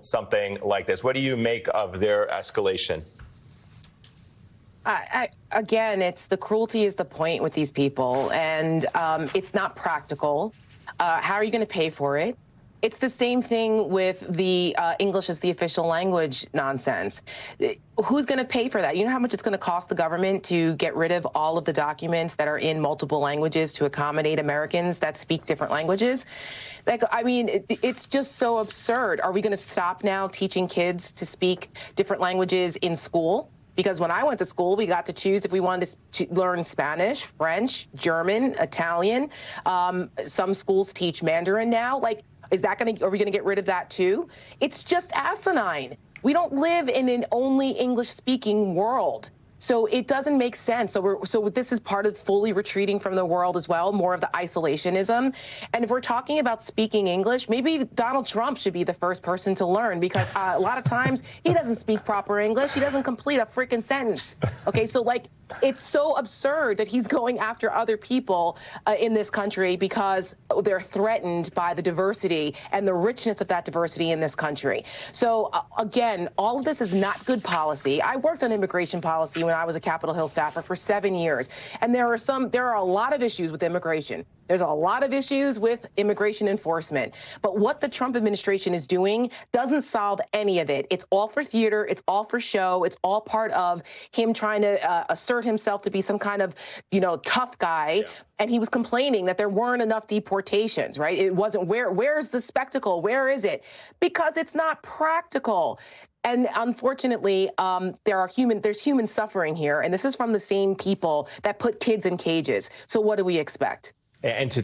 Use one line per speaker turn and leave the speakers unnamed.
something like this? What do you make of their escalation?
Again, it's the cruelty is the point with these people, and it's not practical. How are you going to pay for it? It's the same thing with the English as the official language nonsense. Who's going to pay for that? You know how much it's going to cost the government to get rid of all of the documents that are in multiple languages to accommodate Americans that speak different languages? Like, I mean, it's just so absurd. Are we going to stop now teaching kids to speak different languages in school? Because when I went to school, we got to choose if we wanted to learn Spanish, French, German, Italian. Some schools teach Mandarin now. Like, are we going to get rid of that too? It's just asinine. We don't live in an only English-speaking world. So it doesn't make sense. So this is part of fully retreating from the world as well, more of the isolationism. And if we're talking about speaking English, maybe Donald Trump should be the first person to learn, because a lot of times he doesn't speak proper English. He doesn't complete a freaking sentence. Okay, so like, it's so absurd that he's going after other people in this country because they're threatened by the diversity and the richness of that diversity in this country. So again, all of this is not good policy. I worked on immigration policy when I was a Capitol Hill staffer for 7 years, and there are a lot of issues with immigration. There's a lot of issues with immigration enforcement. But what the Trump administration is doing doesn't solve any of it. It's all for theater. It's all for show. It's all part of him trying to assert himself to be some kind of, tough guy. Yeah. And he was complaining that there weren't enough deportations, right? It wasn't where's the spectacle? Where is it? Because it's not practical. And unfortunately, there's human suffering here. And this is from the same people that put kids in cages. So what do we expect?
And to